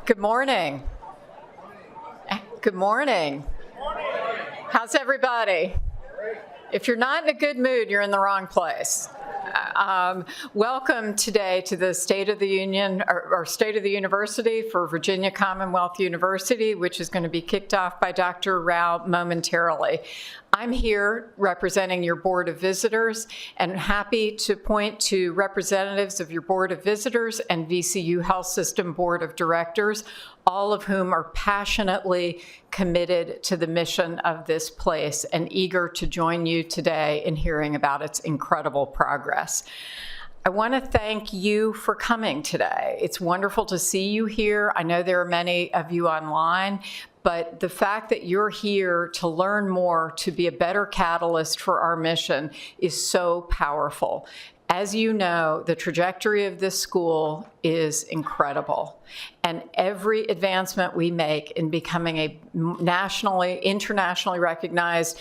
Good morning. Good morning. How's everybody? If you're not in a good mood, you're in the wrong place. Welcome today to the State of the Union, or State of the University for Virginia Commonwealth University, which is going to be kicked off by Dr. Rao momentarily. I'm here representing your Board of Visitors and happy to point to representatives of your Board of Visitors and VCU Health System Board of Directors, all of whom are passionately committed to the mission of this place and eager to join you today in hearing about its incredible progress. I want to thank you for coming today. It's wonderful to see you here. I know there are many of you online, but the fact that you're here to learn more, to be a better catalyst for our mission is so powerful. As you know, the trajectory of this school is incredible. And every advancement we make in becoming a internationally recognized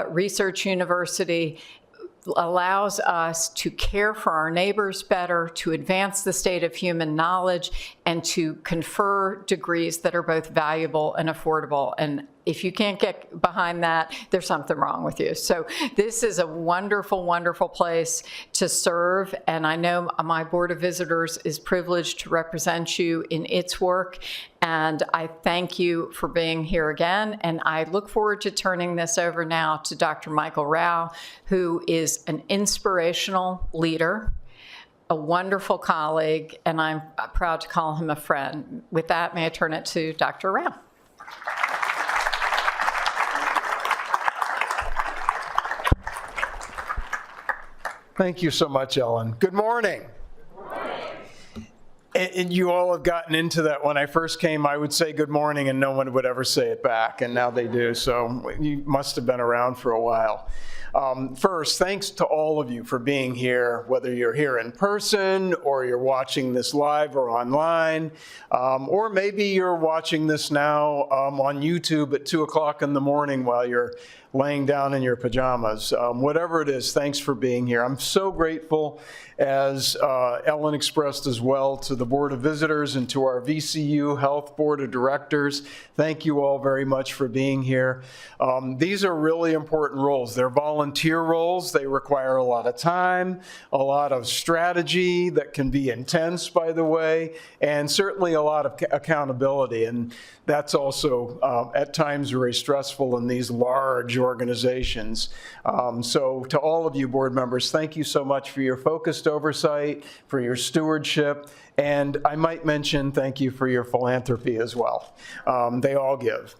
research university allows us to care for our neighbors better, to advance the state of human knowledge, and to confer degrees that are both valuable and affordable. And if you can't get behind that, there's something wrong with you. So this is a wonderful, wonderful place to serve. And I know my Board of Visitors is privileged to represent you in its work. And I thank you for being here again. And I look forward to turning this over now to Dr. Michael Rao, who is an inspirational leader, a wonderful colleague, and I'm proud to call him a friend. With that, may I turn it to Dr. Rao. Thank you so much, Ellen. Good morning. Good morning. And you all have gotten into that. When I first came, I would say good morning and no one would ever say it back, and now they do. So you must have been around for a while. First, thanks to all of you for being here, whether you're here in person or you're watching this live or online, or maybe you're watching this now on YouTube at 2 o'clock in the morning while you're laying down in your pajamas. Whatever it is, thanks for being here. I'm so grateful, as Ellen expressed as well, to the Board of Visitors and to our VCU Health Board of Directors. Thank you all very much for being here. These are really important roles. They're volunteer roles. They require a lot of time, a lot of strategy that can be intense, by the way, and certainly a lot of accountability. And that's also at times very stressful in these large organizations. So to all of you board members, thank you so much for your focused oversight, for your stewardship, and I might mention thank you for your philanthropy as well. They all give.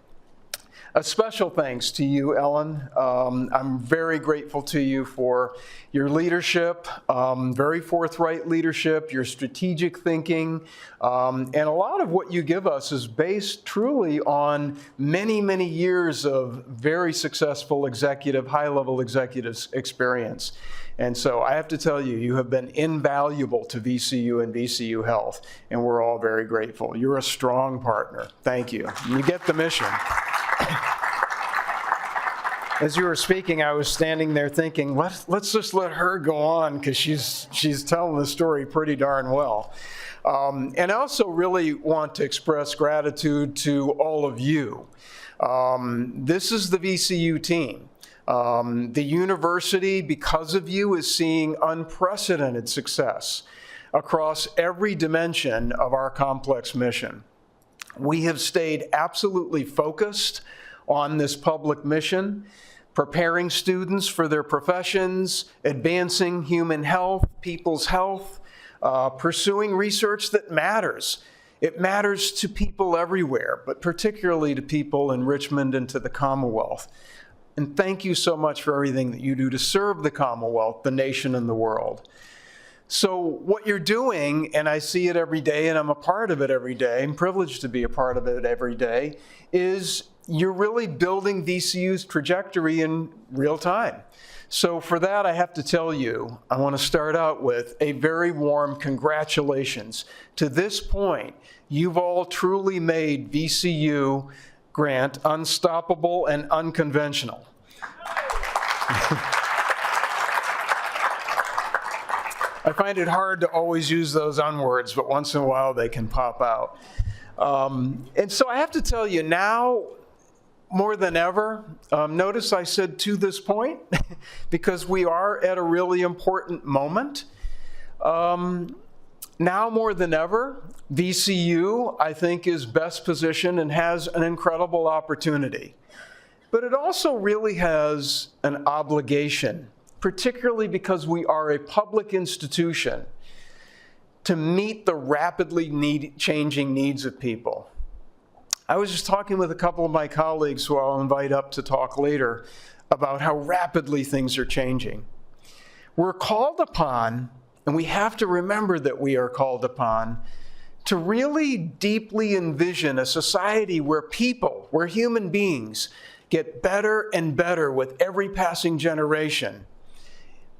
A special thanks to you, Ellen. I'm very grateful to you for your leadership, very forthright leadership, your strategic thinking, and a lot of what you give us is based truly on many, many years of very successful executive, high-level executive experience. And so I have to tell you, you have been invaluable to VCU and VCU Health, and we're all very grateful. You're a strong partner. Thank you. You get the mission. As you were speaking, I was standing there thinking, let's just let her go on, because she's telling the story pretty darn well. And I also really want to express gratitude to all of you. This is the VCU team. The university, because of you, is seeing unprecedented success across every dimension of our complex mission. We have stayed absolutely focused on this public mission, preparing students for their professions, advancing human health, people's health, pursuing research that matters. It matters to people everywhere, but particularly to people in Richmond and to the Commonwealth. And thank you so much for everything that you do to serve the Commonwealth, the nation, and the world. So what you're doing, and I see it every day, and I'm a part of it every day, I'm privileged to be a part of it every day, is you're really building VCU's trajectory in real time. So for that, I have to tell you, I want to start out with a very warm congratulations. To this point, you've all truly made VCU Grant unstoppable and unconventional. I find it hard to always use those unwords, but once in a while they can pop out. And so I have to tell you now, more than ever, notice I said to this point, because we are at a really important moment. Now more than ever, VCU, I think, is best positioned and has an incredible opportunity. But it also really has an obligation, particularly because we are a public institution, to meet the rapidly changing needs of people. I was just talking with a couple of my colleagues who I'll invite up to talk later about how rapidly things are changing. We're called upon, and we have to remember that we are called upon, to really deeply envision a society where people, where human beings, get better and better with every passing generation.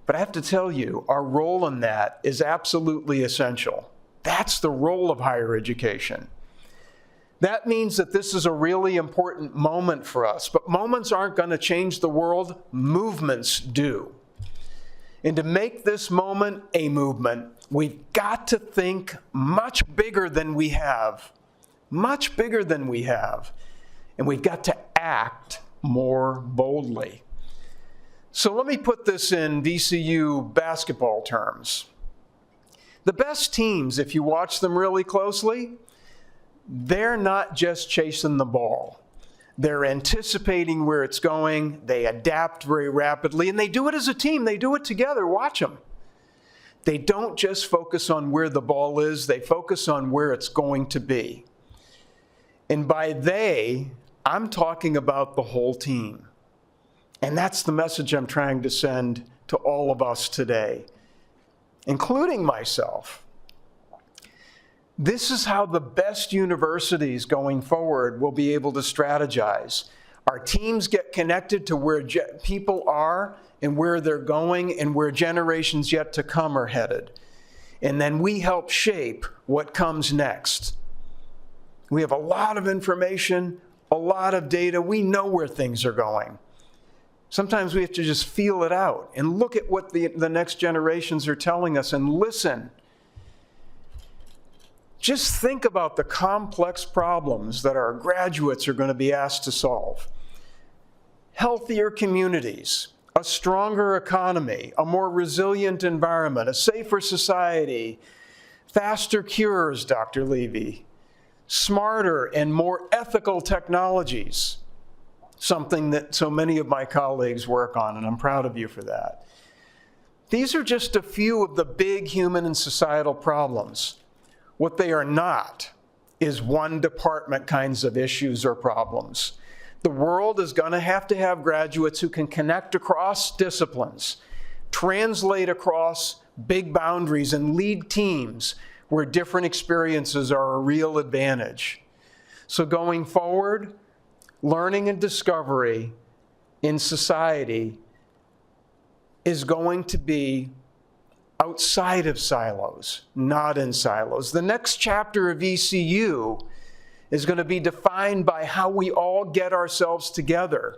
But I have to tell you, our role in that is absolutely essential. That's the role of higher education. That means that this is a really important moment for us. But moments aren't going to change the world, movements do. And to make this moment a movement, we've got to think much bigger than we have. Much bigger than we have. And we've got to act more boldly. So let me put this in VCU basketball terms. The best teams, if you watch them really closely, they're not just chasing the ball. They're anticipating where it's going. They adapt very rapidly, and they do it as a team. They do it together. Watch them. They don't just focus on where the ball is. They focus on where it's going to be. And by they, I'm talking about the whole team. And that's the message I'm trying to send to all of us today, including myself. This is how the best universities going forward will be able to strategize. Our teams get connected to where people are and where they're going and where generations yet to come are headed. And then we help shape what comes next. We have a lot of information, a lot of data. We know where things are going. Sometimes we have to just feel it out and look at what the next generations are telling us and listen. Just think about the complex problems that our graduates are going to be asked to solve. Healthier communities, a stronger economy, a more resilient environment, a safer society, faster cures, Dr. Levy, smarter and more ethical technologies, something that so many of my colleagues work on, and I'm proud of you for that. These are just a few of the big human and societal problems. What they are not is one department kinds of issues or problems. The world is going to have graduates who can connect across disciplines, translate across big boundaries, and lead teams where different experiences are a real advantage. So going forward, learning and discovery in society is going to be outside of silos, not in silos. The next chapter of VCU is going to be defined by how we all get ourselves together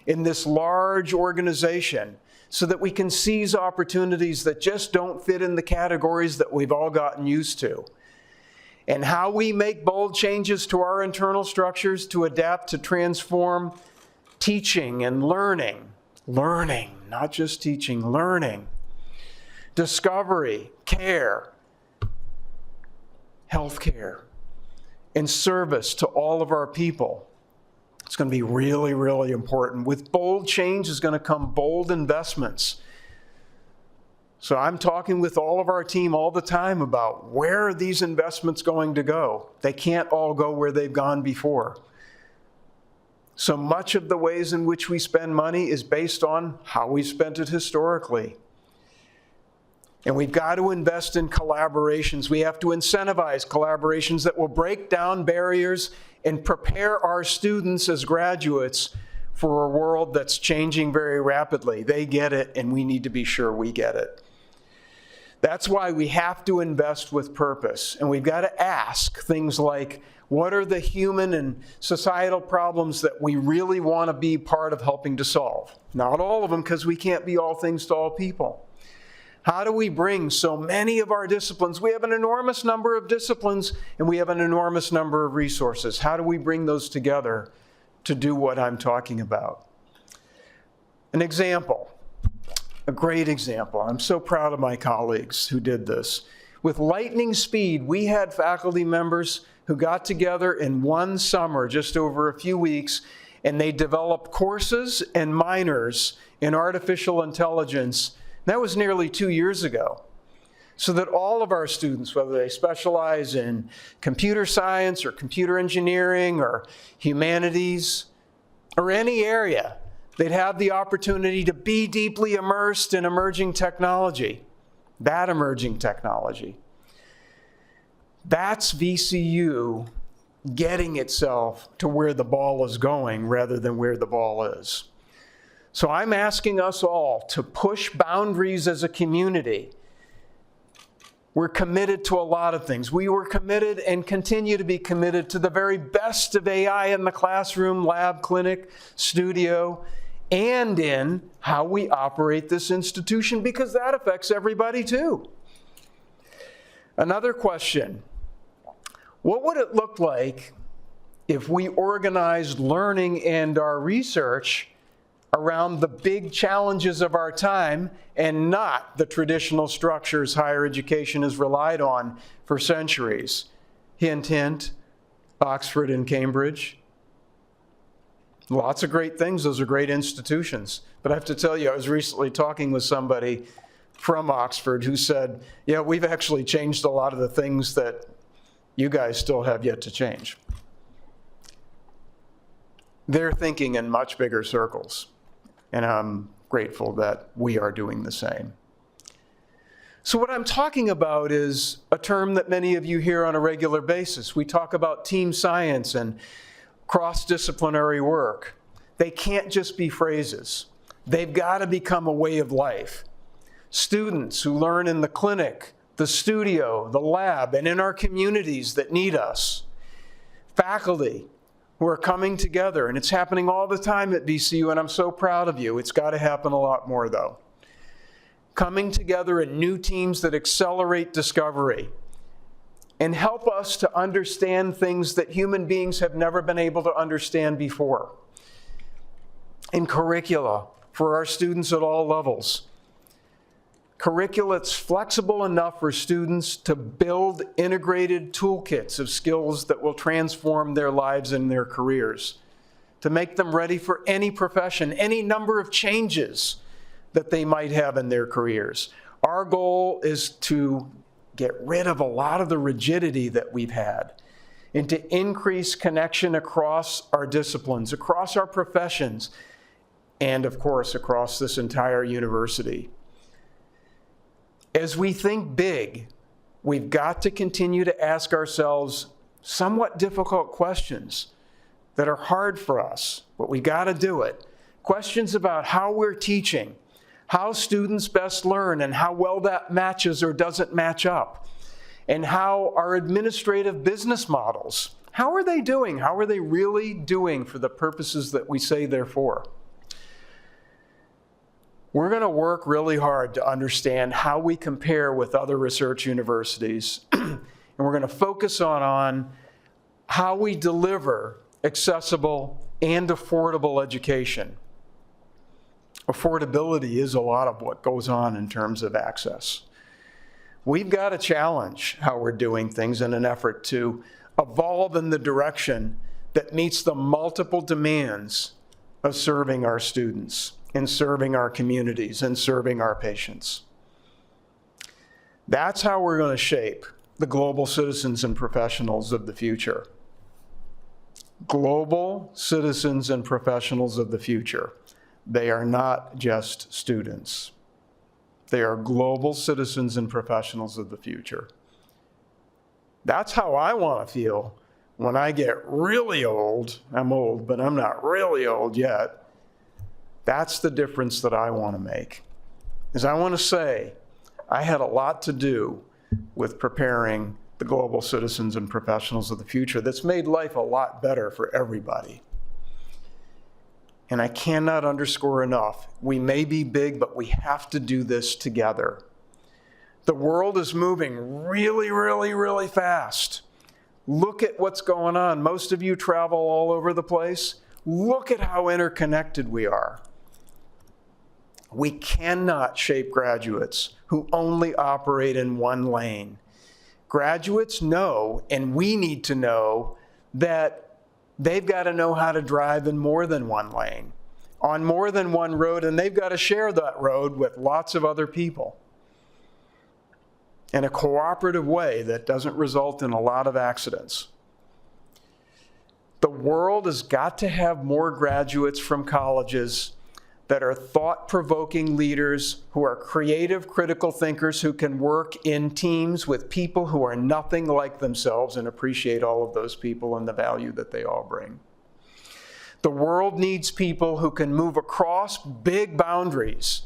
in this large organization so that we can seize opportunities that just don't fit in the categories that we've all gotten used to. And how we make bold changes to our internal structures to adapt to transform teaching and learning. Learning, not just teaching, learning. Discovery, care, healthcare, and service to all of our people. It's going to be really, really important. With bold change is going to come bold investments. So I'm talking with all of our team all the time about where are these investments going to go. They can't all go where they've gone before. So much of the ways in which we spend money is based on how we spent it historically. And we've got to invest in collaborations. We have to incentivize collaborations that will break down barriers and prepare our students as graduates for a world that's changing very rapidly. They get it, and we need to be sure we get it. That's why we have to invest with purpose. And we've got to ask things like, what are the human and societal problems that we really want to be part of helping to solve? Not all of them, because we can't be all things to all people. How do we bring so many of our disciplines? We have an enormous number of disciplines and we have an enormous number of resources. How do we bring those together to do what I'm talking about? An example, a great example. I'm so proud of my colleagues who did this. With lightning speed, we had faculty members who got together in one summer, just over a few weeks, and they developed courses and minors in artificial intelligence. That was nearly 2 years ago. So that all of our students, whether they specialize in computer science or computer engineering or humanities or any area, they'd have the opportunity to be deeply immersed in emerging technology, that emerging technology. That's VCU getting itself to where the ball is going rather than where the ball is. So I'm asking us all to push boundaries as a community. We're committed to a lot of things. We were committed and continue to be committed to the very best of AI in the classroom, lab, clinic, studio, and in how we operate this institution, because that affects everybody too. Another question: what would it look like if we organized learning and our research around the big challenges of our time and not the traditional structures higher education has relied on for centuries? Hint, hint, Oxford and Cambridge. Lots of great things. Those are great institutions. But I have to tell you, I was recently talking with somebody from Oxford who said, yeah, we've actually changed a lot of the things that you guys still have yet to change. They're thinking in much bigger circles, and I'm grateful that we are doing the same. So what I'm talking about is a term that many of you hear on a regular basis. We talk about team science and cross-disciplinary work. They can't just be phrases. They've got to become a way of life. Students who learn in the clinic, the studio, the lab, and in our communities that need us. Faculty who are coming together, and it's happening all the time at VCU, and I'm so proud of you. It's got to happen a lot more, though. Coming together in new teams that accelerate discovery and help us to understand things that human beings have never been able to understand before. In curricula for our students at all levels. Curricula that's flexible enough for students to build integrated toolkits of skills that will transform their lives and their careers, to make them ready for any profession, any number of changes that they might have in their careers. Our goal is to get rid of a lot of the rigidity that we've had and to increase connection across our disciplines, across our professions, and of course, across this entire university. As we think big, we've got to continue to ask ourselves somewhat difficult questions that are hard for us, but we got to do it. Questions about how we're teaching, how students best learn, and how well that matches or doesn't match up, and how our administrative business models, how are they doing? How are they really doing for the purposes that we say they're for? We're going to work really hard to understand how we compare with other research universities, and we're going to focus on how we deliver accessible and affordable education. Affordability is a lot of what goes on in terms of access. We've got to challenge how we're doing things in an effort to evolve in the direction that meets the multiple demands of serving our students and serving our communities and serving our patients. That's how we're going to shape the global citizens and professionals of the future. Global citizens and professionals of the future. They are not just students. They are global citizens and professionals of the future. That's how I want to feel when I get really old. I'm old, but I'm not really old yet. That's the difference that I want to make. Is I want to say, I had a lot to do with preparing the global citizens and professionals of the future that's made life a lot better for everybody. And I cannot underscore enough, we may be big, but we have to do this together. The world is moving really, really, really fast. Look at what's going on. Most of you travel all over the place. Look at how interconnected we are. We cannot shape graduates who only operate in one lane. Graduates know, and we need to know, that they've got to know how to drive in more than one lane, on more than one road, and they've got to share that road with lots of other people in a cooperative way that doesn't result in a lot of accidents. The world has got to have more graduates from colleges that are thought-provoking leaders, who are creative, critical thinkers, who can work in teams with people who are nothing like themselves and appreciate all of those people and the value that they all bring. The world needs people who can move across big boundaries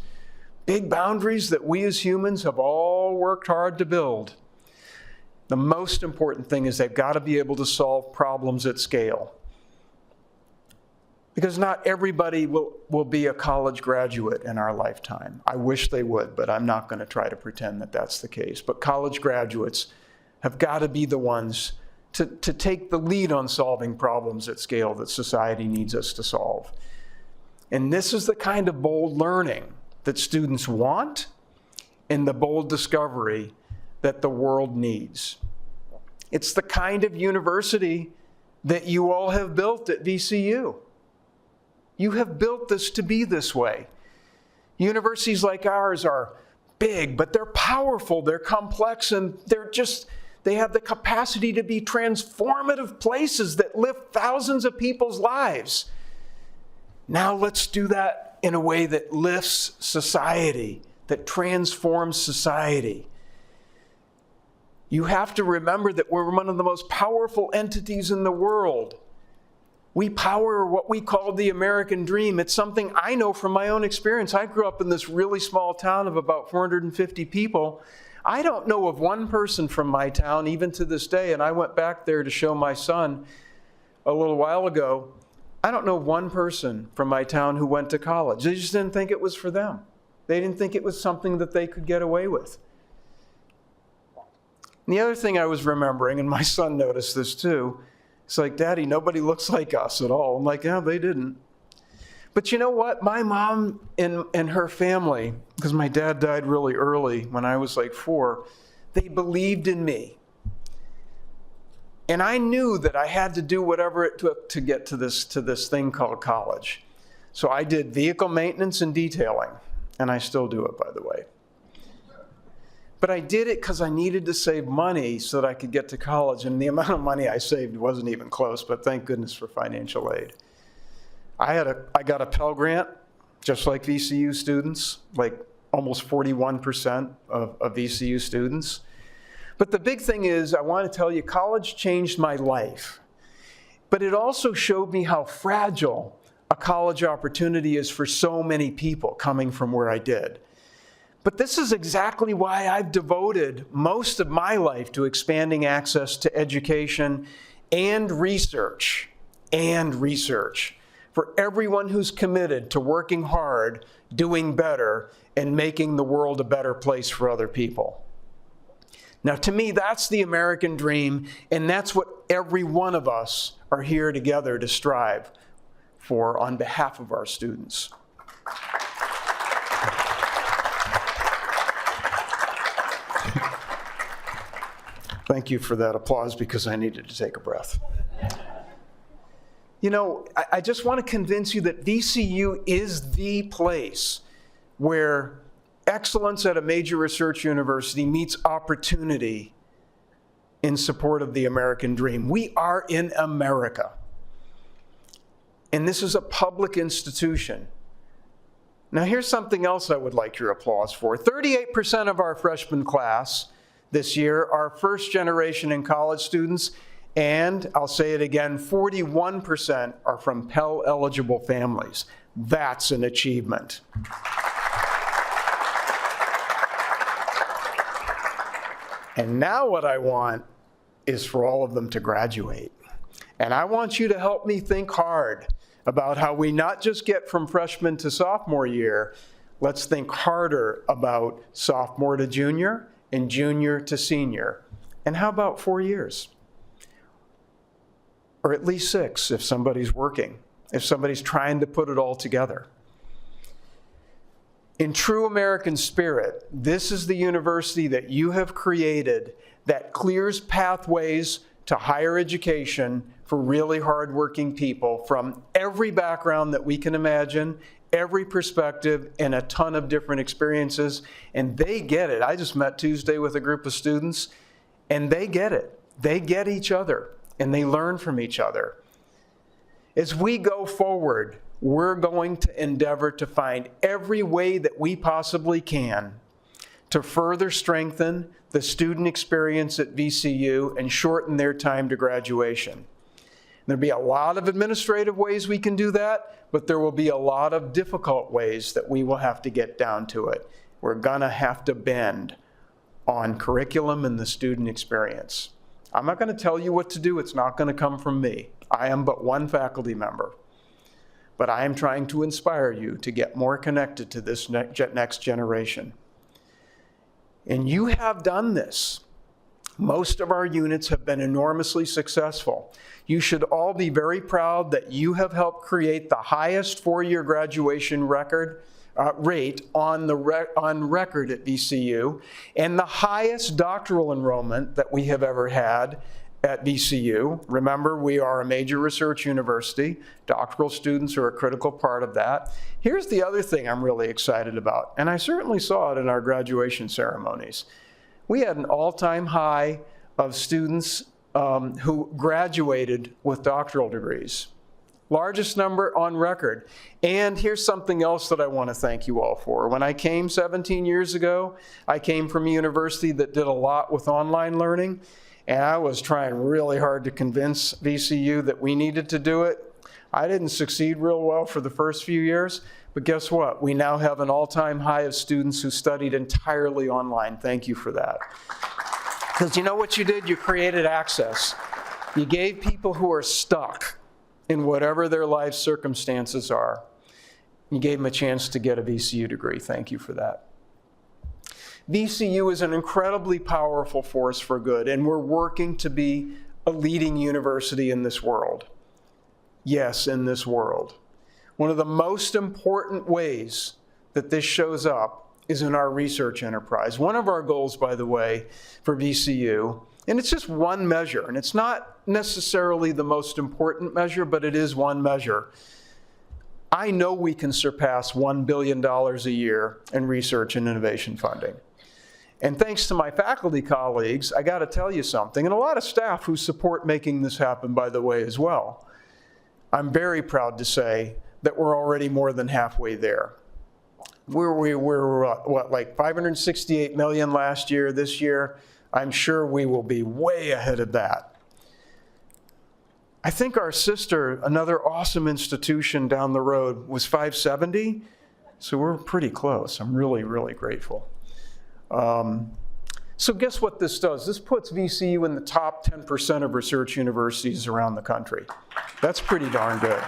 that we as humans have all worked hard to build. The most important thing is they've got to be able to solve problems at scale. Because not everybody will be a college graduate in our lifetime. I wish they would, but I'm not going to try to pretend that that's the case. But college graduates have got to be the ones to take the lead on solving problems at scale that society needs us to solve. And this is the kind of bold learning that students want and the bold discovery that the world needs. It's the kind of university that you all have built at VCU. You have built this to be this way. Universities like ours are big, but they're powerful, they're complex, and they have the capacity to be transformative places that lift thousands of people's lives. Now let's do that in a way that lifts society, that transforms society. You have to remember that we're one of the most powerful entities in the world. We power what we call the American dream. It's something I know from my own experience. I grew up in this really small town of about 450 people. I don't know of one person from my town, even to this day, and I went back there to show my son a little while ago. I don't know one person from my town who went to college. They just didn't think it was for them. They didn't think it was something that they could get away with. And the other thing I was remembering, and my son noticed this too, it's like, Daddy, nobody looks like us at all. I'm like, yeah, they didn't. But you know what? My mom and her family, because my dad died really early when I was like 4, they believed in me. And I knew that I had to do whatever it took to get to this thing called college. So I did vehicle maintenance and detailing, and I still do it, by the way. But I did it because I needed to save money so that I could get to college, and the amount of money I saved wasn't even close, but thank goodness for financial aid. I got a Pell Grant, just like VCU students, like almost 41% of VCU students. But the big thing is, I want to tell you, college changed my life. But it also showed me how fragile a college opportunity is for so many people coming from where I did. But this is exactly why I've devoted most of my life to expanding access to education and research for everyone who's committed to working hard, doing better, and making the world a better place for other people. Now, to me, that's the American dream, and that's what every one of us are here together to strive for on behalf of our students. Thank you for that applause, because I needed to take a breath. You know, I just want to convince you that VCU is the place where excellence at a major research university meets opportunity in support of the American dream. We are in America. And this is a public institution. Now, here's something else I would like your applause for. 38% of our freshman class this year are first-generation and college students, and I'll say it again, 41% are from Pell-eligible families. That's an achievement. And now what I want is for all of them to graduate. And I want you to help me think hard about how we not just get from freshman to sophomore year, let's think harder about sophomore to junior and junior to senior. And how about 4 years? Or at least 6 if somebody's working, if somebody's trying to put it all together. In true American spirit, this is the university that you have created that clears pathways to higher education for really hardworking people from every background that we can imagine, every perspective, and a ton of different experiences. And they get it. I just met Tuesday with a group of students, and they get it. They get each other, and they learn from each other. As we go forward, we're going to endeavor to find every way that we possibly can to further strengthen the student experience at VCU and shorten their time to graduation. There'll be a lot of administrative ways we can do that, but there will be a lot of difficult ways that we will have to get down to it. We're gonna have to bend on curriculum and the student experience. I'm not gonna tell you what to do. It's not gonna come from me. I am but one faculty member. But I am trying to inspire you to get more connected to this next generation. And you have done this. Most of our units have been enormously successful. You should all be very proud that you have helped create the highest 4-year graduation rate on record at VCU, and the highest doctoral enrollment that we have ever had at VCU. Remember, we are a major research university. Doctoral students are a critical part of that. Here's the other thing I'm really excited about, and I certainly saw it in our graduation ceremonies. We had an all-time high of students who graduated with doctoral degrees. Largest number on record. And here's something else that I want to thank you all for. When I came 17 years ago, I came from a university that did a lot with online learning. And I was trying really hard to convince VCU that we needed to do it. I didn't succeed real well for the first few years, but guess what? We now have an all-time high of students who studied entirely online. Thank you for that. Because you know what you did? You created access. You gave people who are stuck in whatever their life circumstances are, you gave them a chance to get a VCU degree. Thank you for that. VCU is an incredibly powerful force for good, and we're working to be a leading university in this world. Yes, in this world. One of the most important ways that this shows up is in our research enterprise. One of our goals, by the way, for VCU, and it's just one measure, and it's not necessarily the most important measure, but it is one measure. I know we can surpass $1 billion a year in research and innovation funding. And thanks to my faculty colleagues, I got to tell you something, and a lot of staff who support making this happen, by the way, as well. I'm very proud to say that we're already more than halfway there. We're what, like 568 million last year. This year, I'm sure we will be way ahead of that. I think our sister, another awesome institution down the road, was 570, so we're pretty close. I'm really, really grateful. So guess what this does? This puts VCU in the top 10% of research universities around the country. That's pretty darn good.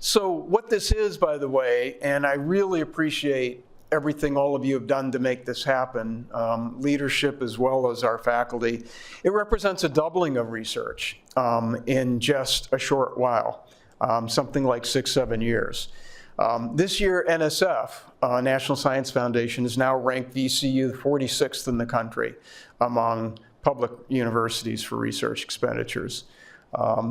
So what this is, by the way, and I really appreciate everything all of you have done to make this happen, leadership as well as our faculty, it represents a doubling of research in just a short while. Something like 6-7 years. This year, NSF, National Science Foundation, has now ranked VCU 46th in the country among public universities for research expenditures.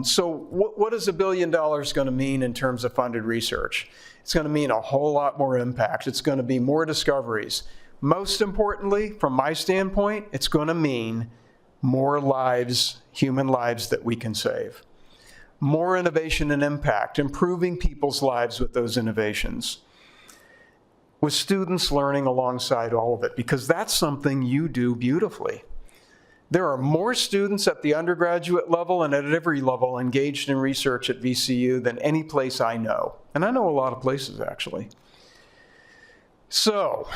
So what is $1 billion going to mean in terms of funded research? It's going to mean a whole lot more impact. It's going to be more discoveries. Most importantly, from my standpoint, it's going to mean more lives, human lives that we can save. More innovation and impact, improving people's lives with those innovations, with students learning alongside all of it, because that's something you do beautifully. There are more students at the undergraduate level and at every level engaged in research at VCU than any place I know. And I know a lot of places, actually. So,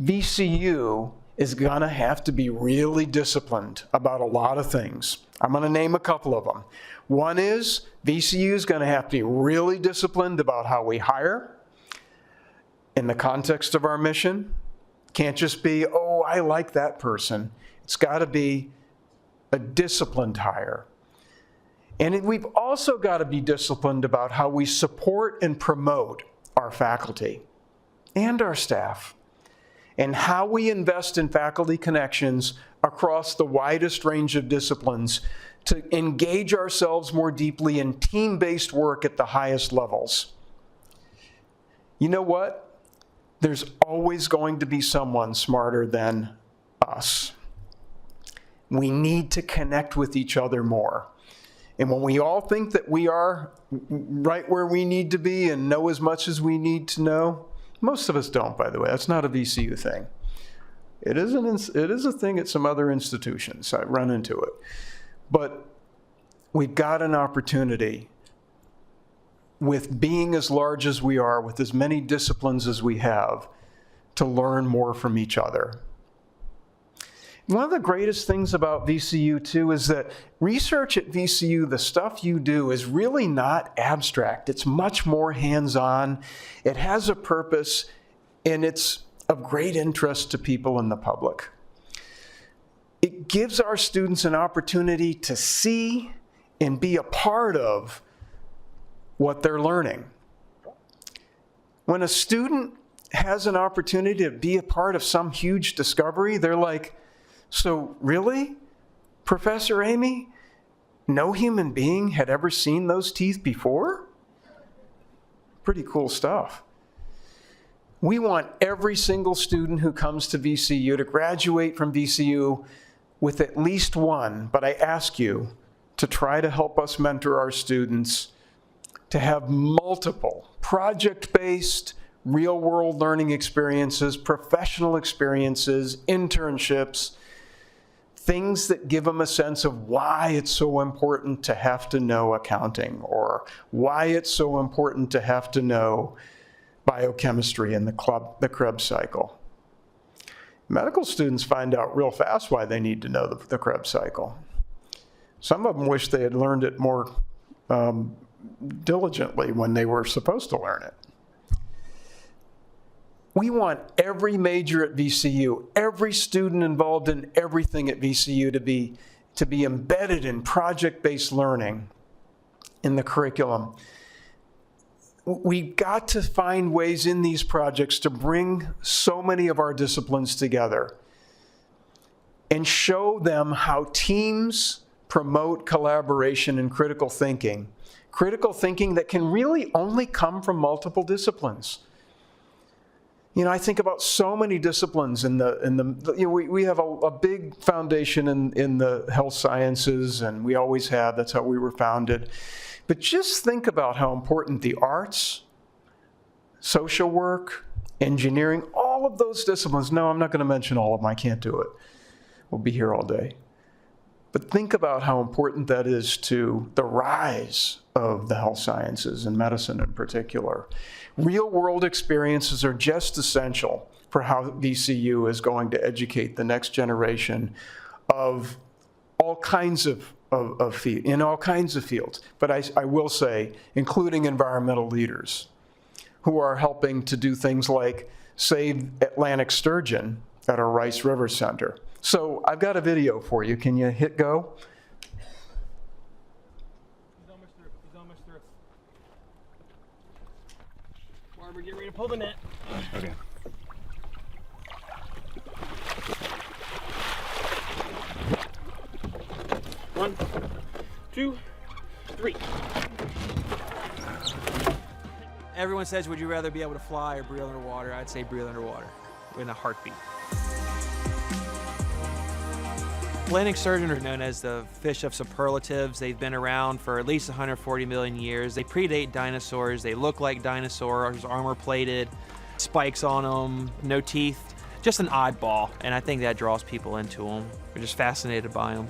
VCU is going to have to be really disciplined about a lot of things. I'm going to name a couple of them. One is VCU is going to have to be really disciplined about how we hire in the context of our mission. Can't just be, oh, I like that person. It's got to be a disciplined hire. And we've also got to be disciplined about how we support and promote our faculty and our staff, and how we invest in faculty connections across the widest range of disciplines to engage ourselves more deeply in team-based work at the highest levels. You know what? There's always going to be someone smarter than us. We need to connect with each other more. And when we all think that we are right where we need to be and know as much as we need to know, most of us don't, by the way. That's not a VCU thing. It is a thing at some other institutions. I run into it. But we've got an opportunity, with being as large as we are, with as many disciplines as we have, to learn more from each other. One of the greatest things about VCU, too, is that research at VCU, the stuff you do, is really not abstract. It's much more hands-on. It has a purpose, and it's of great interest to people in the public. It gives our students an opportunity to see and be a part of what they're learning. When a student has an opportunity to be a part of some huge discovery, they're like, so really, Professor Amy, no human being had ever seen those teeth before? Pretty cool stuff. We want every single student who comes to VCU to graduate from VCU with at least one, but I ask you to try to help us mentor our students to have multiple project-based, real-world learning experiences, professional experiences, internships, things that give them a sense of why it's so important to have to know accounting, or why it's so important to have to know biochemistry and the Krebs cycle. Medical students find out real fast why they need to know the Krebs cycle. Some of them wish they had learned it more diligently when they were supposed to learn it. We want every major at VCU, every student involved in everything at VCU to be embedded in project-based learning in the curriculum. We've got to find ways in these projects to bring so many of our disciplines together and show them how teams promote collaboration and critical thinking that can really only come from multiple disciplines. You know, I think about so many disciplines we have a big foundation in the health sciences, and we always have. That's how we were founded. But just think about how important the arts, social work, engineering, all of those disciplines. No, I'm not going to mention all of them. I can't do it. We'll be here all day. But think about how important that is to the rise of the health sciences and medicine in particular. Real-world experiences are just essential for how VCU is going to educate the next generation of all kinds in all kinds of fields. But I will say, including environmental leaders who are helping to do things like save Atlantic sturgeon at our Rice River Center. So I've got a video for you. Can you hit go? He's almost through. Barber, get ready to pull the net. Okay. 1, 2, 3. Everyone says, would you rather be able to fly or breathe underwater? I'd say breathe underwater in a heartbeat. Atlantic sturgeon are known as the fish of superlatives. They've been around for at least 140 million years. They predate dinosaurs. They look like dinosaurs, armor-plated, spikes on them, no teeth. Just an oddball, and I think that draws people into them. They're just fascinated by them.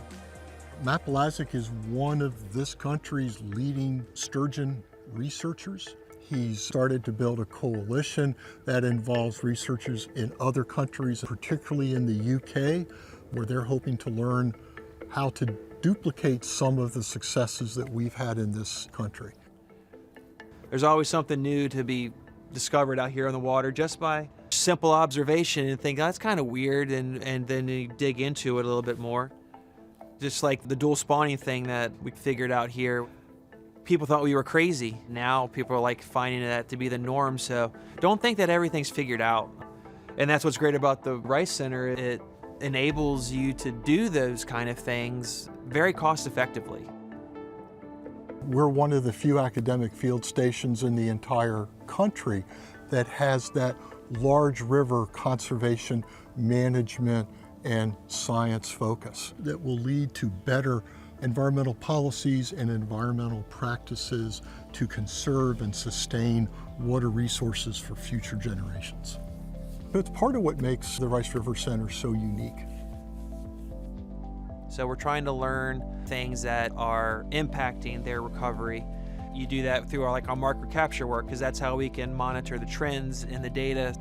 Matt Blazek is one of this country's leading sturgeon researchers. He's started to build a coalition that involves researchers in other countries, particularly in the UK, where they're hoping to learn how to duplicate some of the successes that we've had in this country. There's always something new to be discovered out here on the water just by simple observation and think, oh, that's kind of weird, and then you dig into it a little bit more. Just like the dual spawning thing that we figured out here. People thought we were crazy. Now people are like finding that to be the norm, so don't think that everything's figured out. And that's what's great about the Rice Center. It enables you to do those kind of things very cost effectively. We're one of the few academic field stations in the entire country that has that large river conservation management and science focus that will lead to better environmental policies and environmental practices to conserve and sustain water resources for future generations. It's part of what makes the Rice River Center so unique. So we're trying to learn things that are impacting their recovery. You do that through our marker capture work, because that's how we can monitor the trends in the data.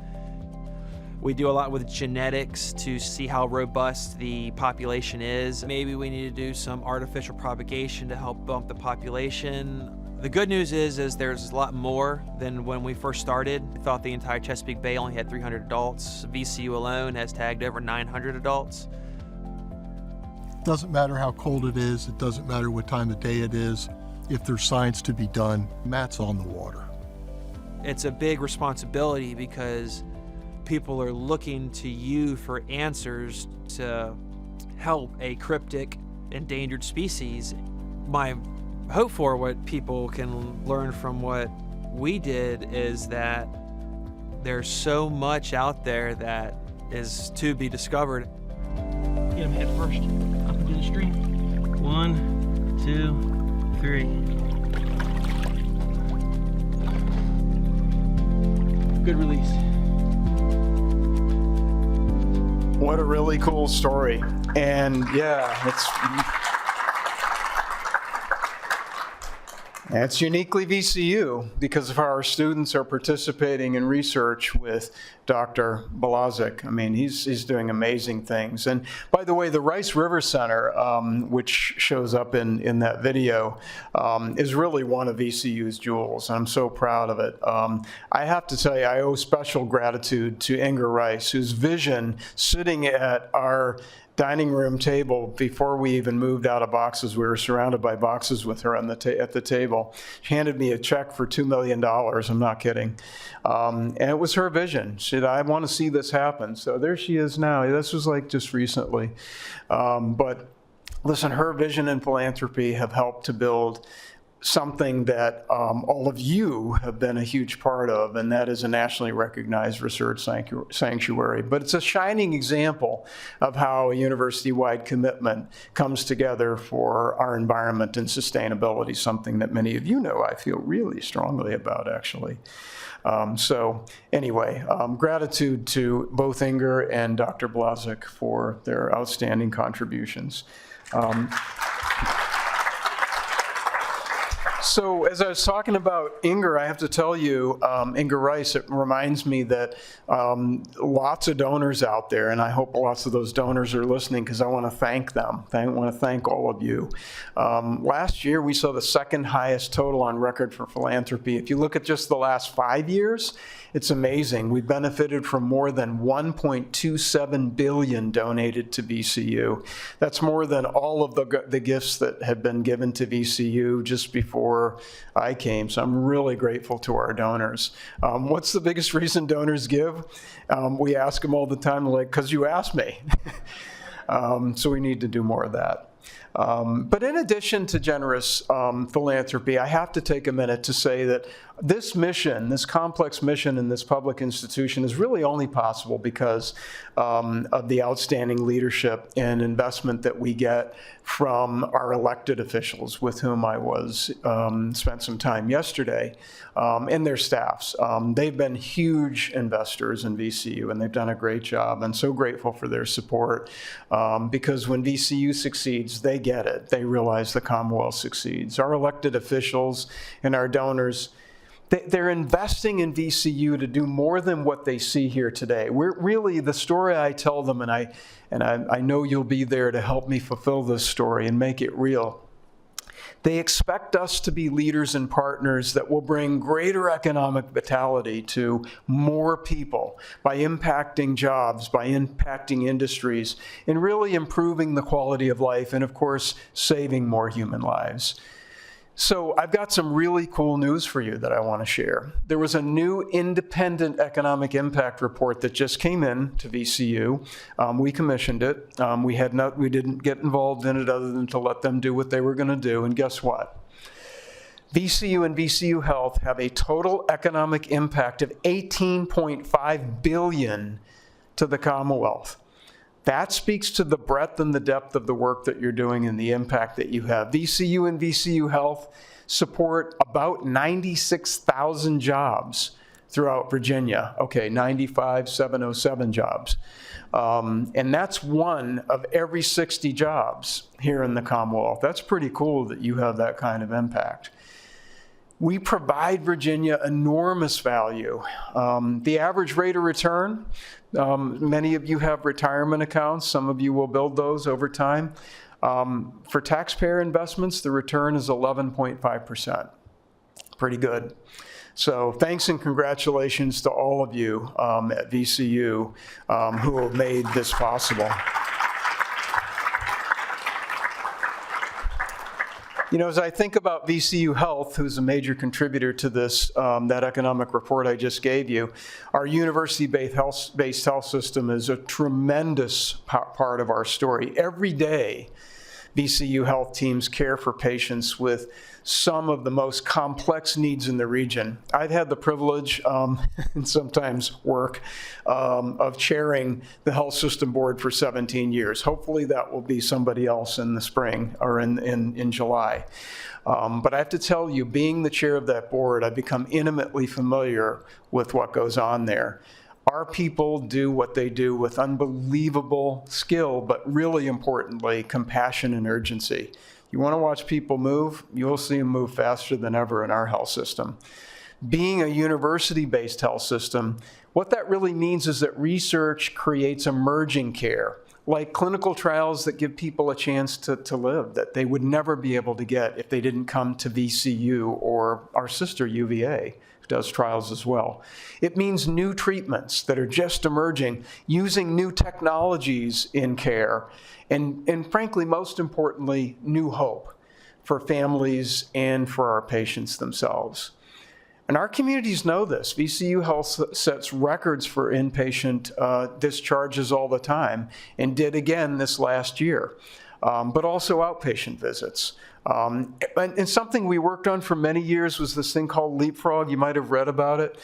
We do a lot with genetics to see how robust the population is. Maybe we need to do some artificial propagation to help bump the population. The good news is there's a lot more than when we first started. We thought the entire Chesapeake Bay only had 300 adults. VCU alone has tagged over 900 adults. Doesn't matter how cold it is, it doesn't matter what time of day it is. If there's science to be done, Matt's on the water. It's a big responsibility because people are looking to you for answers to help a cryptic, endangered species. My hope for what people can learn from what we did is that there's so much out there that is to be discovered. Get him head first, up into the stream. 1, 2, 3. Good release. What a really cool story. And yeah, it's uniquely VCU because of how our students are participating in research with Dr. Blazek. I mean, he's doing amazing things. And by the way, the Rice River Center, which shows up in that video, is really one of VCU's jewels. And I'm so proud of it. I have to tell you, I owe special gratitude to Inger Rice, whose vision sitting at our dining room table before we even moved out of boxes. We were surrounded by boxes with her on at the table. She handed me a check for $2 million. I'm not kidding. And it was her vision. She said, I want to see this happen. So there she is now. This was like just recently. But listen, her vision and philanthropy have helped to build something that all of you have been a huge part of, and that is a nationally recognized research sanctuary. But it's a shining example of how a university-wide commitment comes together for our environment and sustainability, something that many of you know I feel really strongly about, actually. So anyway, gratitude to both Inger and Dr. Blazek for their outstanding contributions. So as I was talking about Inger, I have to tell you, Inger Rice, it reminds me that lots of donors out there, and I hope lots of those donors are listening because I want to thank them. I want to thank all of you. Last year, we saw the second highest total on record for philanthropy. If you look at just the last 5 years, it's amazing. We benefited from more than $1.27 billion donated to VCU. That's more than all of the gifts that had been given to VCU just before I came. So I'm really grateful to our donors. What's the biggest reason donors give? We ask them all the time, like, because you asked me. So we need to do more of that. But in addition to generous philanthropy, I have to take a minute to say that this mission, this complex mission in this public institution is really only possible because of the outstanding leadership and investment that we get from our elected officials with whom I spent some time yesterday, and their staffs. They've been huge investors in VCU, and they've done a great job. I'm so grateful for their support because when VCU succeeds, they get it. They realize the Commonwealth succeeds. Our elected officials and our donors, They're investing in VCU to do more than what they see here today. We're really, the story I tell them, and I know you'll be there to help me fulfill this story and make it real. They expect us to be leaders and partners that will bring greater economic vitality to more people by impacting jobs, by impacting industries, and really improving the quality of life, and of course, saving more human lives. So I've got some really cool news for you that I want to share. There was a new independent economic impact report that just came in to VCU. We commissioned it. We didn't get involved in it other than to let them do what they were going to do. And guess what? VCU and VCU Health have a total economic impact of $18.5 billion to the Commonwealth. That speaks to the breadth and the depth of the work that you're doing and the impact that you have. VCU and VCU Health support about 96,000 jobs throughout Virginia. Okay, 95,707 jobs. And that's one of every 60 jobs here in the Commonwealth. That's pretty cool that you have that kind of impact. We provide Virginia enormous value. The average rate of return, many of you have retirement accounts. Some of you will build those over time. For taxpayer investments, the return is 11.5%. Pretty good. So thanks and congratulations to all of you at VCU who have made this possible. You know, as I think about VCU Health, who's a major contributor to this, that economic report I just gave you, our university-based health system is a tremendous part of our story. Every day, VCU Health teams care for patients with some of the most complex needs in the region. I've had the privilege, and sometimes work, of chairing the health system board for 17 years. Hopefully that will be somebody else in the spring or in July. But I have to tell you, being the chair of that board, I've become intimately familiar with what goes on there. Our people do what they do with unbelievable skill, but really importantly, compassion and urgency. You want to watch people move, you'll see them move faster than ever in our health system. Being a university-based health system, what that really means is that research creates emerging care, like clinical trials that give people a chance to live that they would never be able to get if they didn't come to VCU or our sister UVA. Does trials as well. It means new treatments that are just emerging, using new technologies in care, and frankly, most importantly, new hope for families and for our patients themselves. And our communities know this. VCU Health sets records for inpatient discharges all the time, and did again this last year, but also outpatient visits. And something we worked on for many years was this thing called Leapfrog. You might have read about it.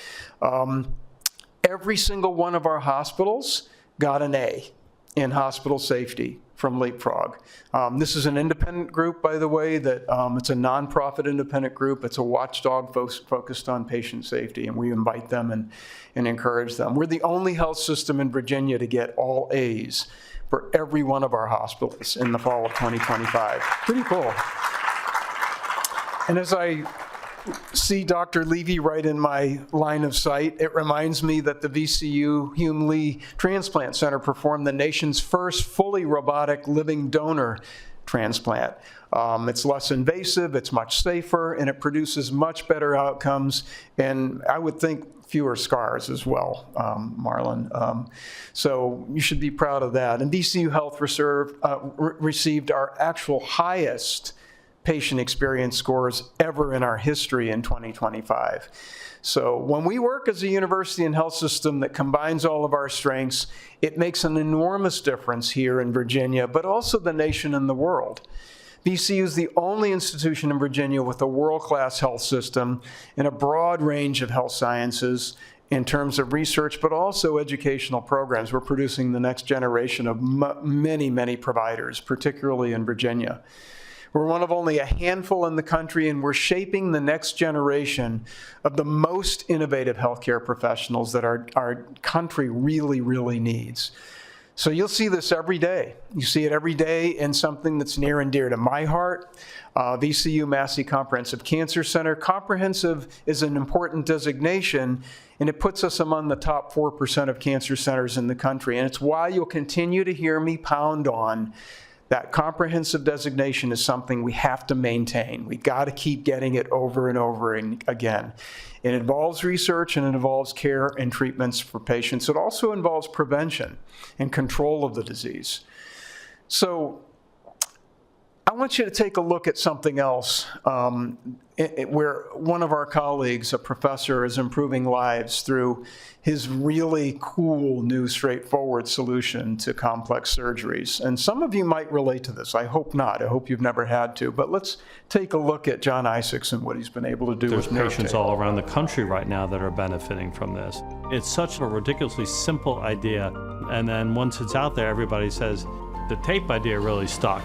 Every single one of our hospitals got an A in hospital safety from Leapfrog. This is an independent group, by the way, that it's a nonprofit independent group. It's a watchdog focused on patient safety, and we invite them and encourage them. We're the only health system in Virginia to get all A's for every one of our hospitals in the fall of 2025. Pretty cool. And as I see Dr. Levy right in my line of sight, it reminds me that the VCU Hume Lee Transplant Center performed the nation's first fully robotic living donor transplant. It's less invasive, it's much safer, and it produces much better outcomes, and I would think fewer scars as well, Marlon. So you should be proud of that. And VCU Health received our actual highest patient experience scores ever in our history in 2025. So when we work as a university and health system that combines all of our strengths, it makes an enormous difference here in Virginia, but also the nation and the world. VCU is the only institution in Virginia with a world-class health system and a broad range of health sciences in terms of research, but also educational programs. We're producing the next generation of many, many providers, particularly in Virginia. We're one of only a handful in the country, and we're shaping the next generation of the most innovative healthcare professionals that our country really, really needs. So you'll see this every day. You see it every day in something that's near and dear to my heart. VCU Massey Comprehensive Cancer Center. Comprehensive is an important designation, and it puts us among the top 4% of cancer centers in the country. And it's why you'll continue to hear me pound on that comprehensive designation is something we have to maintain. We got to keep getting it over and over and again. It involves research and it involves care and treatments for patients. It also involves prevention and control of the disease. So I want you to take a look at something else where one of our colleagues, a professor, is improving lives through his really cool, new, straightforward solution to complex surgeries. And some of you might relate to this. I hope not. I hope you've never had to. But let's take a look at John Isaacs and what he's been able to do There's with nerve patients tape. all around the country right now that are benefiting from this. It's such a ridiculously simple idea. And then once it's out there, everybody says, the tape idea really stuck.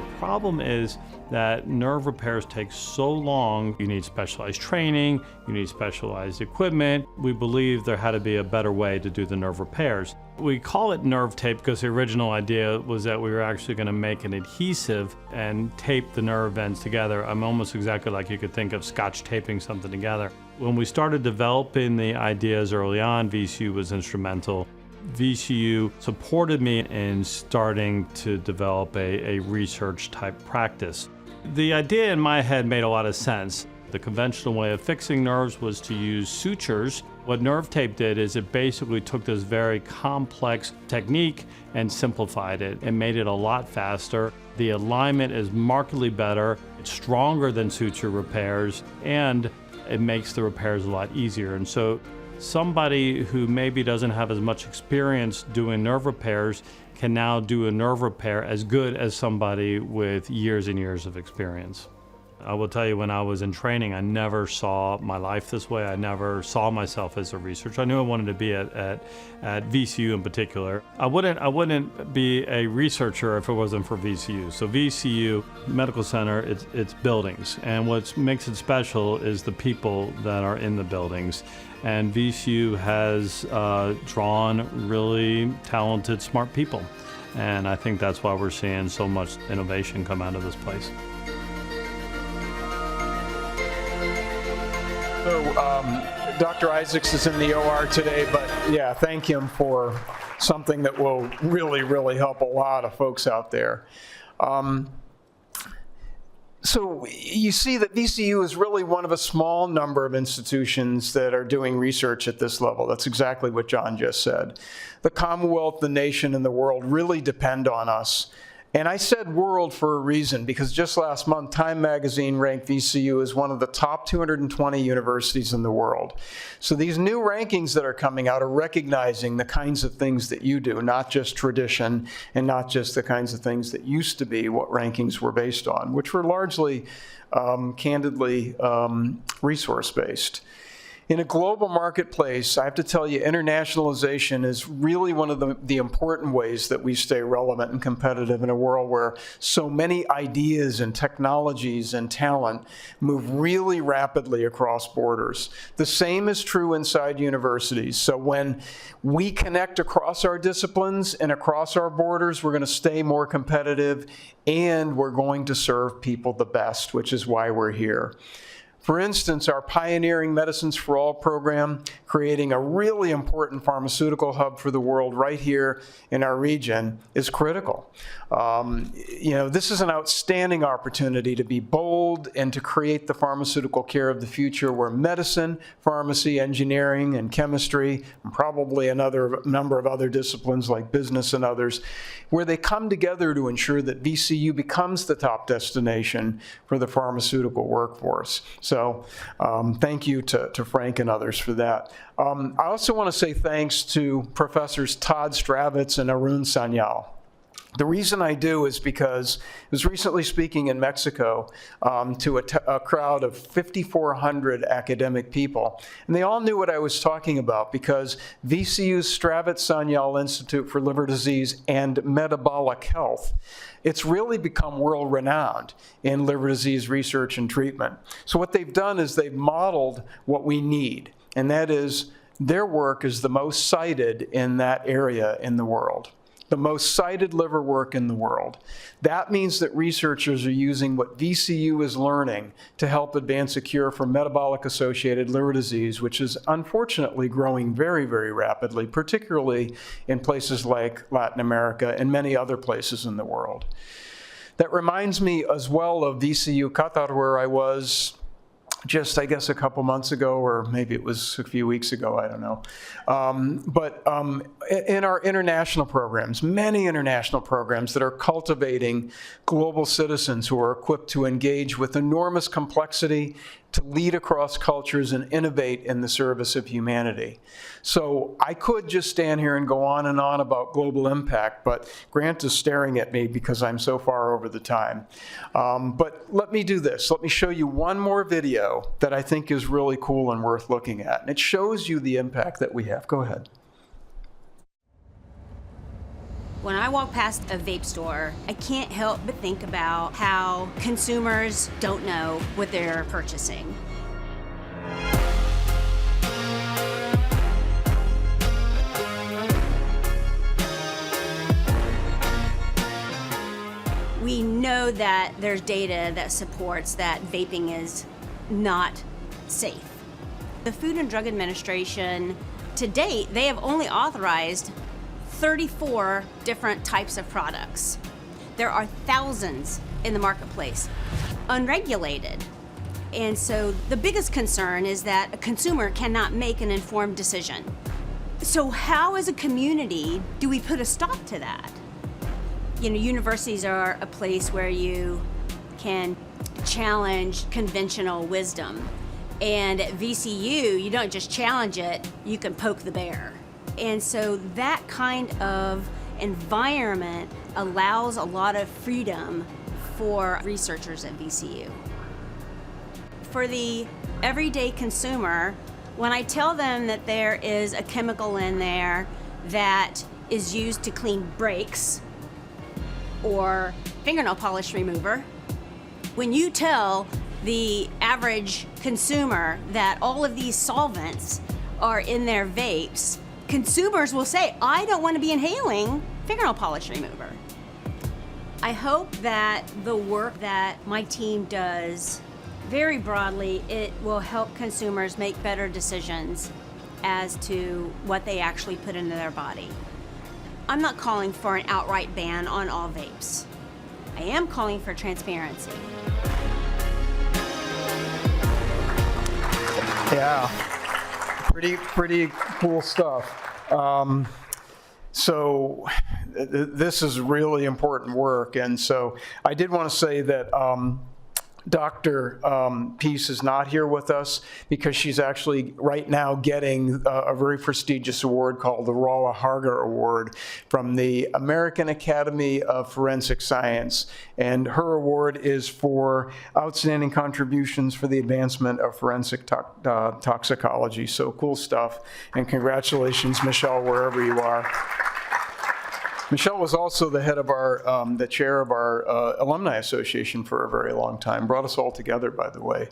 The problem is that nerve repairs take so long. You need specialized training, you need specialized equipment. We believe there had to be a better way to do the nerve repairs. We call it nerve tape because the original idea was that we were actually going to make an adhesive and tape the nerve ends together. I'm almost exactly like you could think of Scotch taping something together. When we started developing the ideas early on, VCU was instrumental. VCU supported me in starting to develop a research type practice. The idea in my head made a lot of sense. The conventional way of fixing nerves was to use sutures. What nerve tape did is it basically took this very complex technique and simplified it and made it a lot faster. The alignment is markedly better, it's stronger than suture repairs, and it makes the repairs a lot easier. And so somebody who maybe doesn't have as much experience doing nerve repairs can now do a nerve repair as good as somebody with years and years of experience. I will tell you, when I was in training, I never saw my life this way. I never saw myself as a researcher. I knew I wanted to be at VCU in particular. I wouldn't be a researcher if it wasn't for VCU. So VCU Medical Center, it's buildings. And what makes it special is the people that are in the buildings. And VCU has drawn really talented, smart people. And I think that's why we're seeing so much innovation come out of this place. So Dr. Isaacs is in the OR today, but yeah, thank him for something that will really, really help a lot of folks out there. So you see that VCU is really one of a small number of institutions that are doing research at this level. That's exactly what John just said. The Commonwealth, the nation, and the world really depend on us. And I said world for a reason, because just last month, Time Magazine ranked VCU as one of the top 220 universities in the world. So these new rankings that are coming out are recognizing the kinds of things that you do, not just tradition, and not just the kinds of things that used to be what rankings were based on, which were largely, candidly, resource-based. In a global marketplace, I have to tell you, internationalization is really one of the important ways that we stay relevant and competitive in a world where so many ideas and technologies and talent move really rapidly across borders. The same is true inside universities. So when we connect across our disciplines and across our borders, we're going to stay more competitive, and we're going to serve people the best, which is why we're here. For instance, our pioneering Medicines for All program, creating a really important pharmaceutical hub for the world right here in our region, is critical. This is an outstanding opportunity to be bold and to create the pharmaceutical care of the future, where medicine, pharmacy, engineering, and chemistry, and probably another number of other disciplines like business and others, where they come together to ensure that VCU becomes the top destination for the pharmaceutical workforce. So thank you to Frank and others for that. I also want to say thanks to Professors Todd Stravitz and Arun Sanyal. The reason I do is because I was recently speaking in Mexico to a crowd of 5,400 academic people, and they all knew what I was talking about because VCU's Stravitz-Sanyal Institute for Liver Disease and Metabolic Health, it's really become world-renowned in liver disease research and treatment. So what they've done is they've modeled what we need, and that is their work is the most cited in that area in the world. The most cited liver work in the world. That means that researchers are using what VCU is learning to help advance a cure for metabolic-associated liver disease, which is unfortunately growing very, very rapidly, particularly in places like Latin America and many other places in the world. That reminds me as well of VCU Qatar, where I was just, I guess, a couple months ago, or maybe it was a few weeks ago, I don't know. In our international programs, many international programs that are cultivating global citizens who are equipped to engage with enormous complexity, to lead across cultures and innovate in the service of humanity. So I could just stand here and go on and on about global impact, but Grant is staring at me because I'm so far over the time. But let me do this. Let me show you one more video that I think is really cool and worth looking at. And it shows you the impact that we have. Go ahead. When I walk past a vape store, I can't help but think about how consumers don't know what they're purchasing. We know that there's data that supports that vaping is not safe. The Food and Drug Administration, to date, they have only authorized 34 different types of products. There are thousands in the marketplace, unregulated. And so the biggest concern is that a consumer cannot make an informed decision. So how as a community do we put a stop to that? You know, universities are a place where you can challenge conventional wisdom. And at VCU, you don't just challenge it, you can poke the bear. And so that kind of environment allows a lot of freedom for researchers at VCU. For the everyday consumer, when I tell them that there is a chemical in there that is used to clean brakes or fingernail polish remover, when you tell the average consumer that all of these solvents are in their vapes, consumers will say, I don't want to be inhaling fingernail polish remover. I hope that the work that my team does, very broadly, it will help consumers make better decisions as to what they actually put into their body. I'm not calling for an outright ban on all vapes. I am calling for transparency. Yeah, pretty cool stuff. So this is really important work, and so I did want to say that Dr. Peace is not here with us because she's actually right now getting a very prestigious award called the Rolla Harger Award from the American Academy of Forensic Science. And her award is for outstanding contributions for the advancement of forensic toxicology. So cool stuff. And congratulations, Michelle, wherever you are. Michelle was also the head of our, the chair of our Alumni Association for a very long time. Brought us all together, by the way.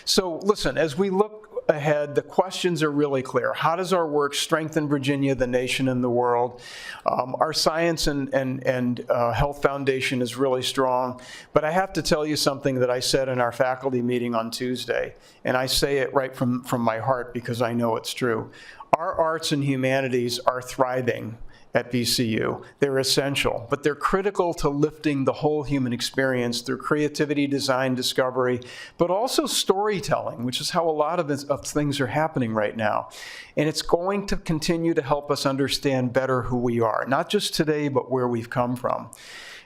So listen, as we look ahead, the questions are really clear. How does our work strengthen Virginia, the nation, and the world? Our science and health foundation is really strong. But I have to tell you something that I said in our faculty meeting on Tuesday, and I say it right from my heart because I know it's true. Our arts and humanities are thriving at VCU. They're essential, but they're critical to lifting the whole human experience through creativity, design, discovery, but also storytelling, which is how a lot of things are happening right now. And it's going to continue to help us understand better who we are, not just today, but where we've come from.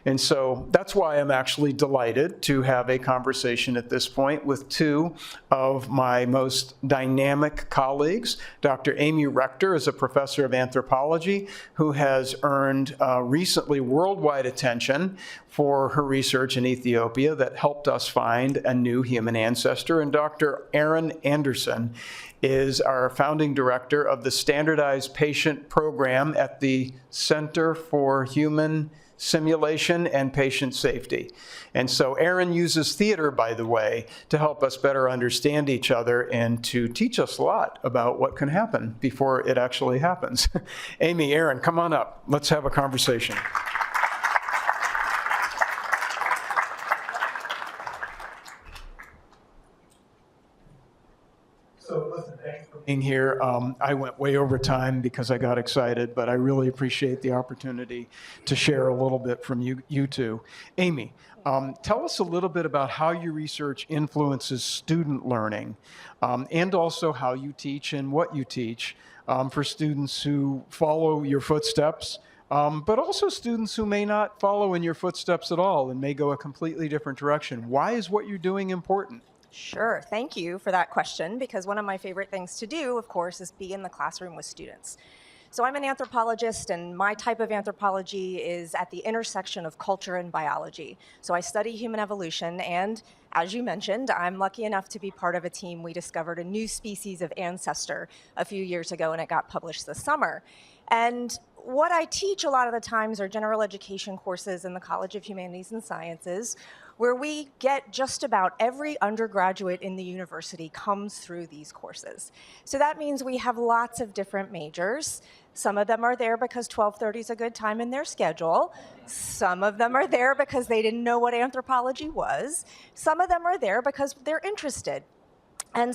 And so that's why I'm actually delighted to have a conversation at this point with two of my most dynamic colleagues. Dr. Amy Rector is a professor of anthropology who has earned recently worldwide attention for her research in Ethiopia that helped us find a new human ancestor. And Dr. Aaron Anderson is our founding director of the Standardized Patient Program at the Center for Human Simulation and Patient Safety. And so Aaron uses theater, by the way, to help us better understand each other and to teach us a lot about what can happen before it actually happens. Amy, Aaron, come on up. Let's have a conversation. So listen, thanks for being here. I went way over time because I got excited, but I really appreciate the opportunity to share a little bit from you two. Amy, tell us a little bit about how your research influences student learning, and also how you teach and what you teach for students who follow your footsteps, but also students who may not follow in your footsteps at all and may go a completely different direction. Why is what you're doing important? Sure, thank you for that question, because one of my favorite things to do, of course, is be in the classroom with students. So I'm an anthropologist, and my type of anthropology is at the intersection of culture and biology. So I study human evolution, and as you mentioned, I'm lucky enough to be part of a team. We discovered a new species of ancestor a few years ago, and it got published this summer. And what I teach a lot of the times are general education courses in the College of Humanities and Sciences, where we get just about every undergraduate in the university comes through these courses. So that means we have lots of different majors. Some of them are there because 12:30 is a good time in their schedule. Some of them are there because they didn't know what anthropology was. Some of them are there because they're interested. And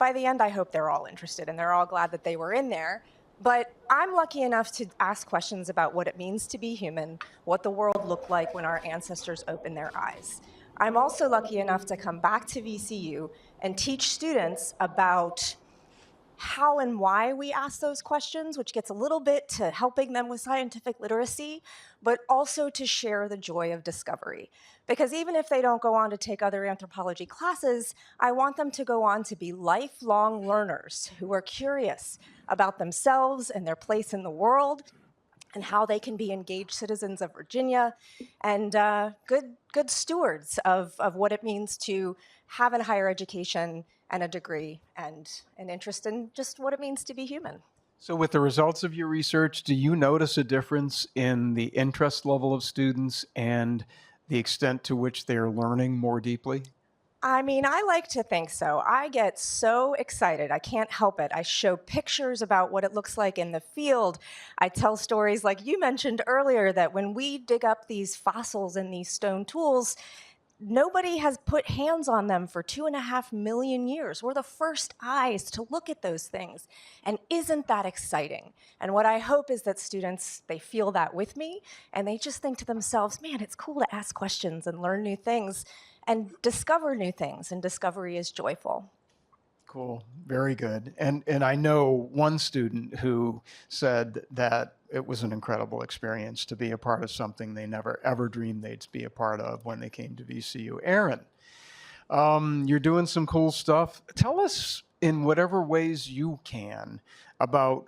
by the end, I hope they're all interested and they're all glad that they were in there. But I'm lucky enough to ask questions about what it means to be human, what the world looked like when our ancestors opened their eyes. I'm also lucky enough to come back to VCU and teach students about how and why we ask those questions, which gets a little bit to helping them with scientific literacy, but also to share the joy of discovery. Because even if they don't go on to take other anthropology classes, I want them to go on to be lifelong learners who are curious about themselves and their place in the world, and how they can be engaged citizens of Virginia and good stewards of what it means to have a higher education and a degree and an interest in just what it means to be human. So with the results of your research, do you notice a difference in the interest level of students and the extent to which they are learning more deeply? I mean, I like to think so. I get so excited. I can't help it. I show pictures about what it looks like in the field. I tell stories like you mentioned earlier, that when we dig up these fossils and these stone tools, nobody has put hands on them for 2.5 million years. We're the first eyes to look at those things. And isn't that exciting? And what I hope is that students, they feel that with me, and they just think to themselves, man, it's cool to ask questions and learn new things and discover new things, and discovery is joyful. Cool, very good. And I know one student who said that it was an incredible experience to be a part of something they never ever dreamed they'd be a part of when they came to VCU. Aaron, you're doing some cool stuff. Tell us in whatever ways you can about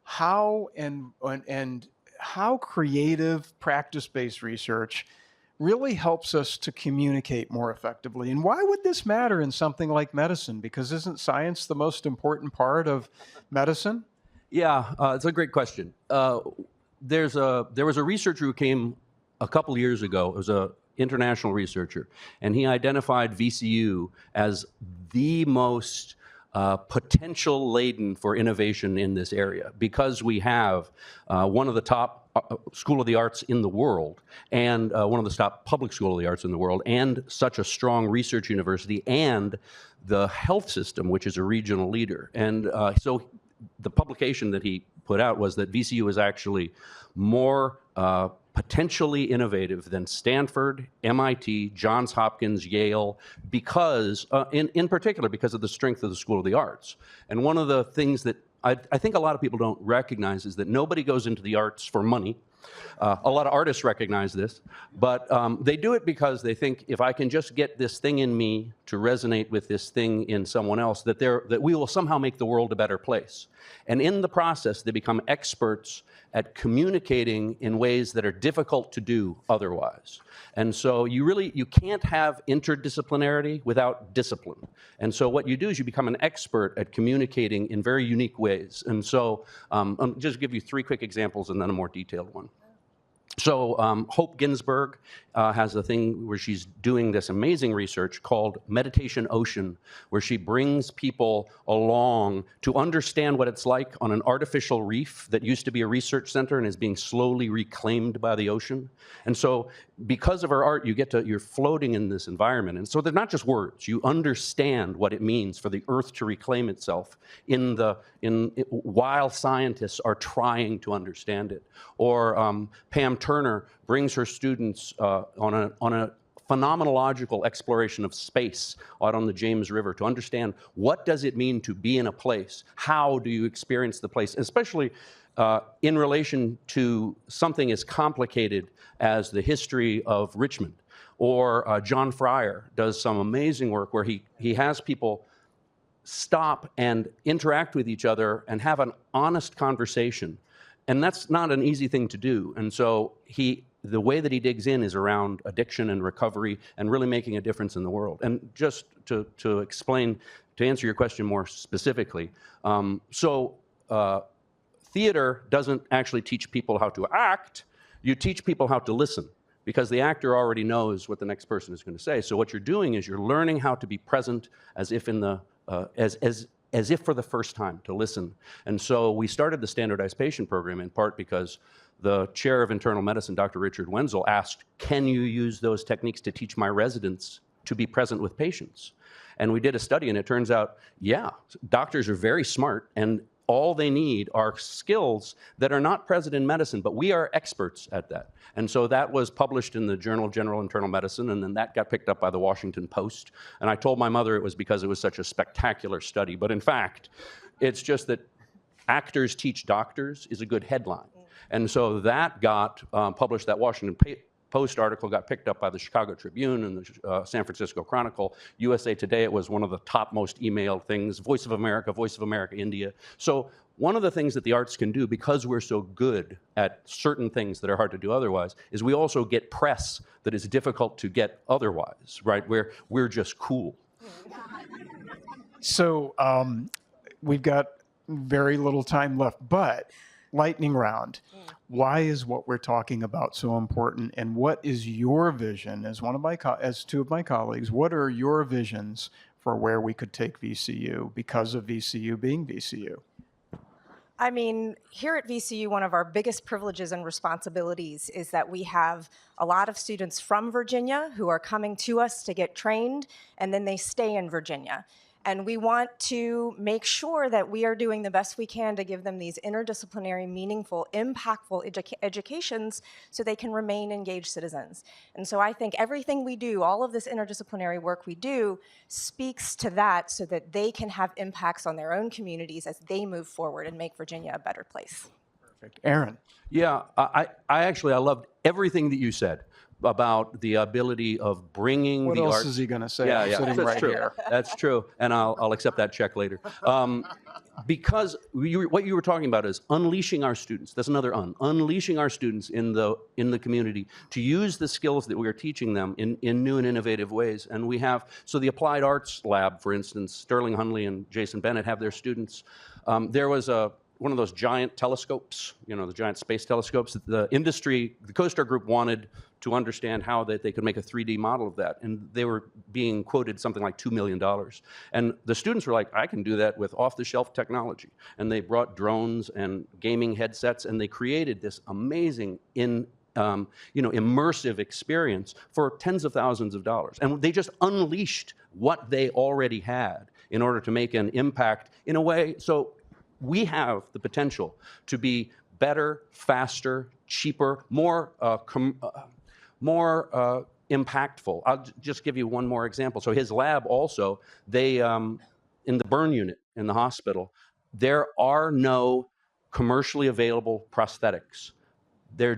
how and how creative practice-based research really helps us to communicate more effectively. And why would this matter in something like medicine? Because isn't science the most important part of medicine? Yeah, it's a great question. There was a researcher who came a couple years ago. It was an international researcher, and he identified VCU as the most potential laden for innovation in this area, because we have one of the top School of the Arts in the world, and one of the top public School of the Arts in the world, and such a strong research university, and the health system, which is a regional leader. And so the publication that he put out was that VCU is actually more potentially innovative than Stanford, MIT, Johns Hopkins, Yale, because, in particular, because of the strength of the School of the Arts. And one of the things that I think a lot of people don't recognize is that nobody goes into the arts for money. A lot of artists recognize this, but they do it because they think if I can just get this thing in me to resonate with this thing in someone else, that we will somehow make the world a better place. And in the process, they become experts at communicating in ways that are difficult to do otherwise. And so you can't have interdisciplinarity without discipline. And so what you do is you become an expert at communicating in very unique ways. And so I'll just give you 3 quick examples and then a more detailed one. So Hope Ginsberg has a thing where she's doing this amazing research called Meditation Ocean, where she brings people along to understand what it's like on an artificial reef that used to be a research center and is being slowly reclaimed by the ocean. And so because of her art, you're floating in this environment. And so they're not just words. You understand what it means for the earth to reclaim itself while scientists are trying to understand it. Or Pam Turner brings her students on a phenomenological exploration of space out on the James River to understand what does it mean to be in a place? How do you experience the place? Especially in relation to something as complicated as the history of Richmond. Or John Fryer does some amazing work where he has people stop and interact with each other and have an honest conversation. And that's not an easy thing to do. And so the way that he digs in is around addiction and recovery and really making a difference in the world. And just to answer your question more specifically, theater doesn't actually teach people how to act. You teach people how to listen, because the actor already knows what the next person is going to say. So what you're doing is you're learning how to be present as if as if for the first time, to listen. And so we started the standardized patient program in part because the chair of internal medicine, Dr. Richard Wenzel, asked, can you use those techniques to teach my residents to be present with patients? And we did a study, and it turns out, yeah, doctors are very smart, and all they need are skills that are not present in medicine, but we are experts at that. And so that was published in the Journal of General Internal Medicine, and then that got picked up by the Washington Post. And I told my mother it was because it was such a spectacular study. But in fact, it's just that actors teach doctors is a good headline. And so that got published, that Washington Post article got picked up by the Chicago Tribune and the San Francisco Chronicle. USA Today, it was one of the top most emailed things. Voice of America, India. So one of the things that the arts can do, because we're so good at certain things that are hard to do otherwise, is we also get press that is difficult to get otherwise, right? Where we're just cool. So we've got very little time left, but lightning round. Why is what we're talking about so important, and what is your vision as as 2 of my colleagues? What are your visions for where we could take VCU because of VCU being VCU? I mean, here at VCU, one of our biggest privileges and responsibilities is that we have a lot of students from Virginia who are coming to us to get trained, and then they stay in Virginia. And we want to make sure that we are doing the best we can to give them these interdisciplinary, meaningful, impactful educations so they can remain engaged citizens. And so I think everything we do, all of this interdisciplinary work we do, speaks to that so that they can have impacts on their own communities as they move forward and make Virginia a better place. Perfect. Aaron. Yeah, I loved everything that you said about the ability of bringing the arts. What else is he going to say? Yeah, I'm yeah, sitting that's right true. here. That's true, and I'll accept that check later. Because what you were talking about is unleashing our students. That's another unleashing our students in the community to use the skills that we are teaching them in new and innovative ways. And we have, so the Applied Arts Lab, for instance, Sterling Hunley and Jason Bennett have their students. There was one of those giant telescopes, the giant space telescopes that the CoStar Group wanted to understand how that they could make a 3D model of that. And they were being quoted something like $2 million. And the students were like, I can do that with off-the-shelf technology. And they brought drones and gaming headsets, and they created this amazing immersive experience for tens of thousands of dollars. And they just unleashed what they already had in order to make an impact in a way. So we have the potential to be better, faster, cheaper, more impactful. I'll just give you one more example. So his lab also, they, in the burn unit in the hospital, there are no commercially available prosthetics. they're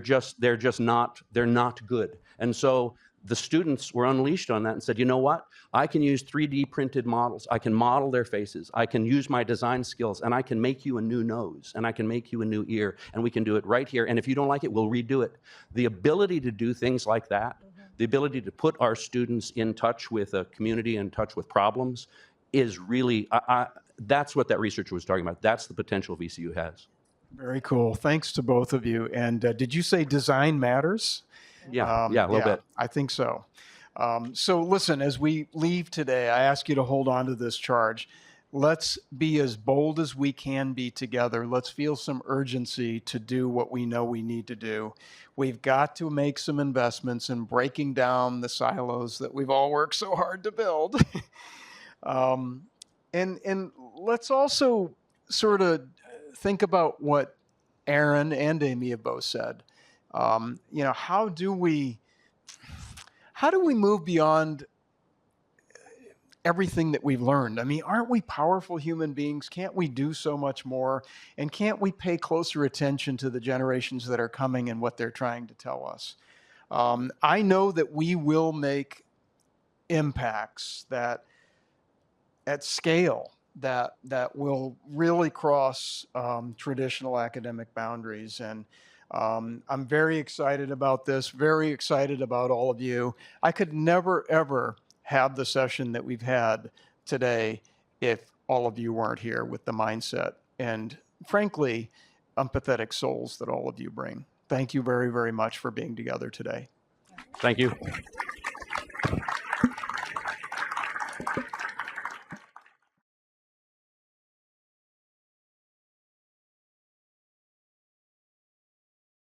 not good. And so the students were unleashed on that and said, you know what? I can use 3D printed models. I can model their faces. I can use my design skills, and I can make you a new nose, and I can make you a new ear, and we can do it right here. And if you don't like it, we'll redo it. The ability to do things like that, the ability to put our students in touch with a community, in touch with problems, is really, that's what that researcher was talking about. That's the potential VCU has. Very cool. Thanks to both of you. And did you say design matters? Yeah, a little bit. I think so. So listen, as we leave today, I ask you to hold on to this charge. Let's be as bold as we can be together. Let's feel some urgency to do what we know we need to do. We've got to make some investments in breaking down the silos that we've all worked so hard to build. And let's also sort of think about what Aaron and Amy have both said. How do we move beyond everything that we've learned? I mean, aren't we powerful human beings? Can't we do so much more? And can't we pay closer attention to the generations that are coming and what they're trying to tell us? I know that we will make impacts that at scale that will really cross traditional academic boundaries. And I'm very excited about this, very excited about all of you. I could never, ever have the session that we've had today if all of you weren't here with the mindset and, frankly, empathetic souls that all of you bring. Thank you very, very much for being together today. Thank you.